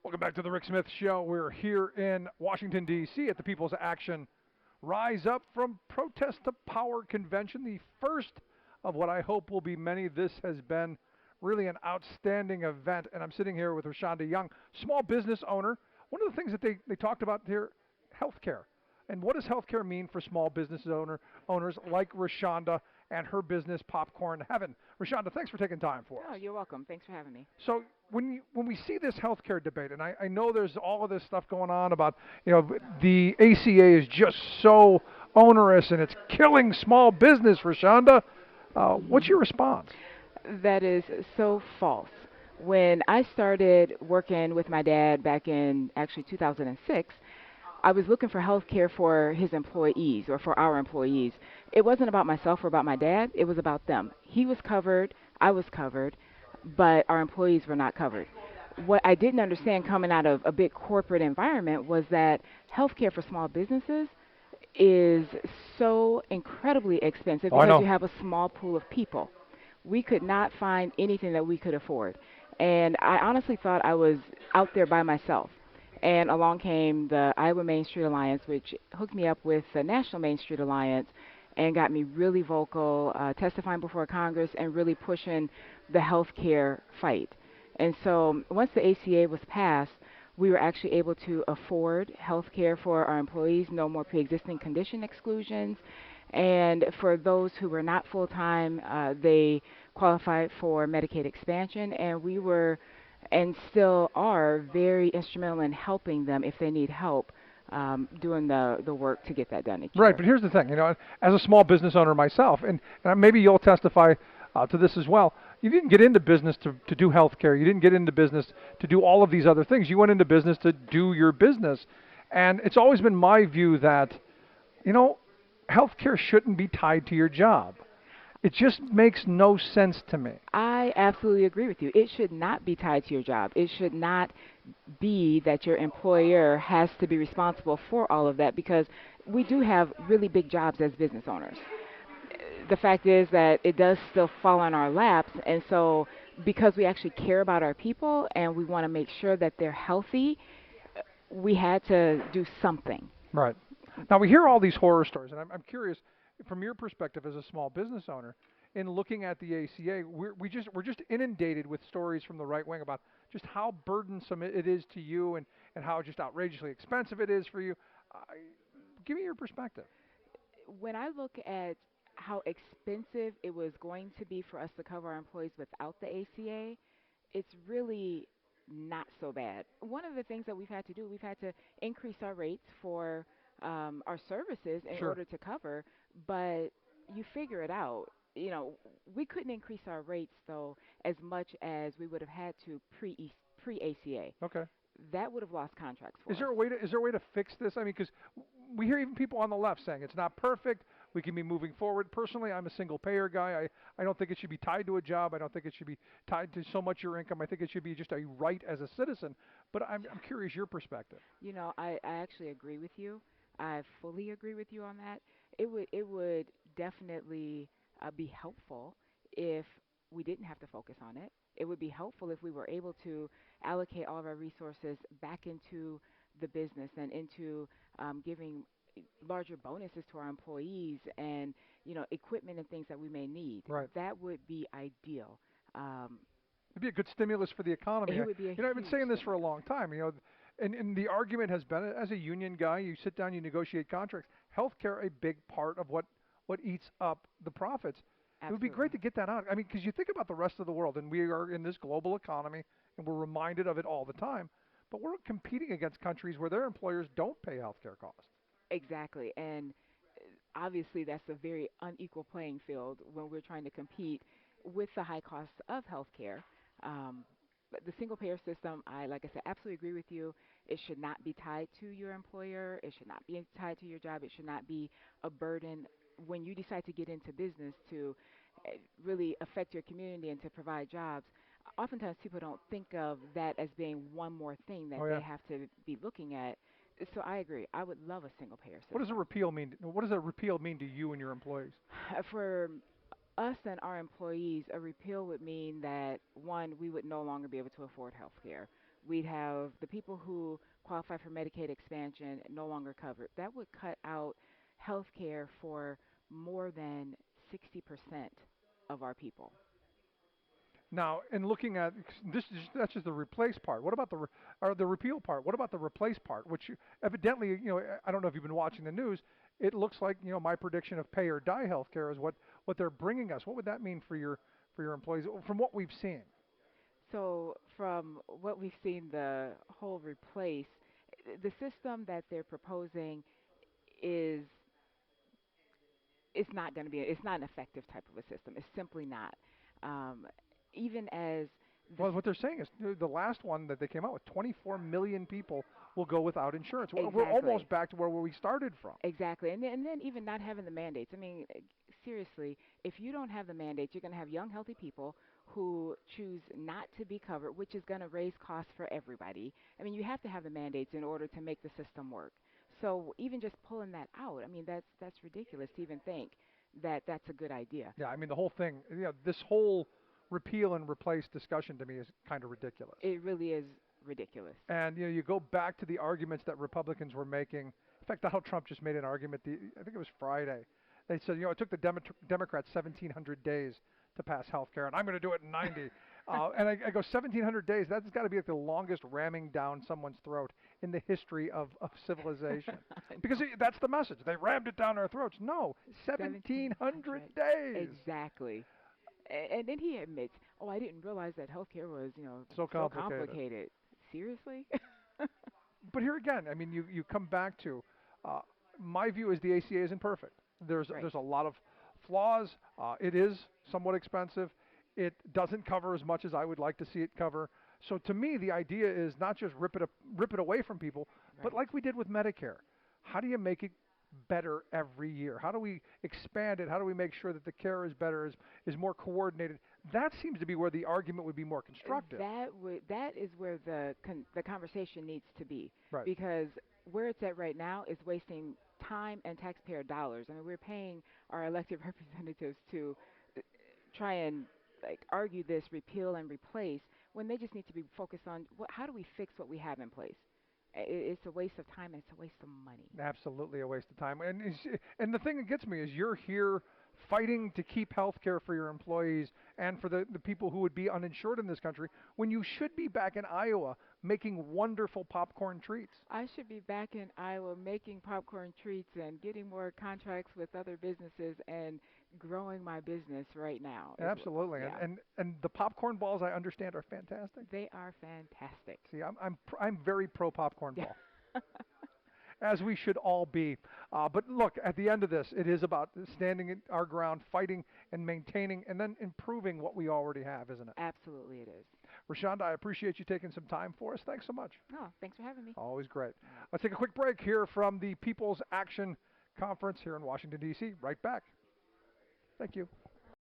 Welcome back to the Rick Smith Show. We're here in Washington, D.C. at the People's Action Rise Up from Protest to Power convention, the first of what I hope will be many. This has been really an outstanding event, and I'm sitting here with Rashonda Young, small business owner. One of the things that they talked about here, healthcare. And what does healthcare mean for small business owners like Rashonda and her business, Popcorn Heaven? Rashonda, thanks for taking time for us. Oh, you're welcome. Thanks for having me. So when we see this healthcare debate, and I know there's all of this stuff going on about, the ACA is just so onerous and it's killing small business, Rashonda. What's your response? That is so false. When I started working with my dad back in actually 2006, I was looking for health care for his employees or for our employees. It wasn't about myself or about my dad, it was about them. He was covered, I was covered, but our employees were not covered. What I didn't understand coming out of a big corporate environment was that healthcare for small businesses is so incredibly expensive Oh, I because you know. have a small pool of people. We could not find anything that we could afford. And I honestly thought I was out there by myself. And along came the Iowa Main Street Alliance, which hooked me up with the National Main Street Alliance and got me really vocal, testifying before Congress and really pushing the health care fight. And so once the ACA was passed, we were actually able to afford health care for our employees, no more pre-existing condition exclusions. And for those who were not full-time, they qualified for Medicaid expansion, and we were and still are very instrumental in helping them if they need help doing the work to get that done each Right, year. but here's the thing. As a small business owner myself, and maybe you'll testify to this as well. You didn't get into business to do healthcare. You didn't get into business to do all of these other things. You went into business to do your business. And it's always been my view that, you know, healthcare shouldn't be tied to your job. It just makes no sense to me. I absolutely agree with you. It should not be tied to your job. It should not be that your employer has to be responsible for all of that because we do have really big jobs as business owners. The fact is that it does still fall on our laps, and so because we actually care about our people and we want to make sure that they're healthy, we had to do something. Right. Now we hear all these horror stories, and I'm curious, from your perspective as a small business owner, in looking at the ACA, we're just inundated with stories from the right wing about just how burdensome it is to you, and how just outrageously expensive it is for you. Uh, Give me your perspective. When I look at how expensive it was going to be for us to cover our employees without the ACA, it's really not so bad. One of the things that we've had to do, we've had to increase our rates for our services in Sure. order to cover, but you figure it out. You know, we couldn't increase our rates though as much as we would have had to pre ACA. Okay. That would have lost contracts Is for us. there a way to fix this? I mean, because we hear even people on the left saying it's not perfect. We can be moving forward. Personally, I'm a single payer guy. I don't think it should be tied to a job. I don't think it should be tied to so much your income. I think it should be just a right as a citizen. But I'm curious your perspective. You know, I actually agree with you. I fully agree with you on that. It would definitely be helpful if we didn't have to focus on it. It would be helpful if we were able to allocate all of our resources back into the business and into giving larger bonuses to our employees and equipment and things that we may need. Right. That would be ideal. Um, It'd be a good stimulus for the economy. it would be a I've been huge saying this for a stimulus. long time. And the argument has been, as a union guy, you sit down, you negotiate contracts. Healthcare, a big part of what eats up the profits. It would be great Absolutely. to get that out. I mean, because you think about the rest of the world, and we are in this global economy, and we're reminded of it all the time. But we're competing against countries where their employers don't pay healthcare costs. Exactly. And obviously that's a very unequal playing field when we're trying to compete with the high cost of healthcare. Um, but the single payer system, like I said, absolutely agree with you. It should not be tied to your employer. It should not be tied to your job. It should not be a burden when you decide to get into business to really affect your community and to provide jobs. Oftentimes people don't think of that as being one more thing that Oh they yeah. have to be looking at. So I agree. I would love a single payer What does a system. repeal mean? What does a repeal mean to you and your employees? For us and our employees, a repeal would mean that one, we would no longer be able to afford health care. We'd have the people who qualify for Medicaid expansion no longer covered. That would cut out health care for more than 60% of our people. Now, in looking at that's just the replace part. What about or the repeal part? What about the replace part? Which evidently, I don't know if you've been watching the news. It looks like my prediction of pay or die healthcare is what they're bringing us. What would that mean for your employees from what we've seen? So, from what we've seen, the whole replace, the system that they're proposing is it's not going to be it's not an effective type of a system. It's simply not. Um, even as this Well, what they're saying is the last one that they came out with, 24 million people will go without insurance. We're almost exactly. back to where we started from. Exactly. And then even not having the mandates. I mean, seriously, if you don't have the mandates, you're going to have young, healthy people who choose not to be covered, which is going to raise costs for everybody. I mean, you have to have the mandates in order to make the system work. So even just pulling that out, I mean, that's ridiculous to even think that that's a good idea. Yeah, I mean the whole thing. This whole repeal and replace discussion to me is kind of ridiculous. It really is ridiculous. And you go back to the arguments that Republicans were making. In fact, Donald Trump just made an argument. I think it was Friday. They said, it took the Democrats 1,700 days to pass health care, and I'm going to do it in 90. And I go 1,700 days. That's got to be like the longest ramming down someone's throat in the history of civilization. I Because know. that's the message. They rammed it down our throats. No, 1,700 1700. days. Exactly. And then he admits, "Oh, I didn't realize that healthcare was, So so complicated. complicated." Seriously? But here again, I mean, you come back to uh, my view is the ACA isn't perfect. Right. There's a lot of flaws. It is somewhat expensive. It doesn't cover as much as I would like to see it cover. So to me, the idea is not just rip it away from people, but Right. like we did with Medicare, how do you make it better every year? How do we expand it? How do we make sure that the care is better, is more coordinated? That seems to be where the argument would be more constructive. That is where the conversation needs to be, Right. because where it's at right now is wasting time and taxpayer dollars. I mean, we're paying our elected representatives to uh, try and like argue this repeal and replace when they just need to be focused on how do we fix what we have in place. It's a waste of time and it's a waste of money. Absolutely a waste of time. And the thing that gets me is you're here fighting to keep health care for your employees and for the people who would be uninsured in this country when you should be back in Iowa making wonderful popcorn treats. I should be back in Iowa making popcorn treats and getting more contracts with other businesses and growing my business right now. Absolutely. Yeah, And the popcorn balls I understand are fantastic. they are fantastic. See, I'm very pro popcorn Yeah. ball. As we should all be. But look, at the end of this, it is about standing our ground, fighting and maintaining, and then improving what we already have, isn't it? Absolutely it is. Rashonda, I appreciate you taking some time for us. Thanks so much. Oh, thanks for having me. Always great. All right. Let's take a quick break here from the People's Action Conference here in Washington, D.C. Right back. Thank you.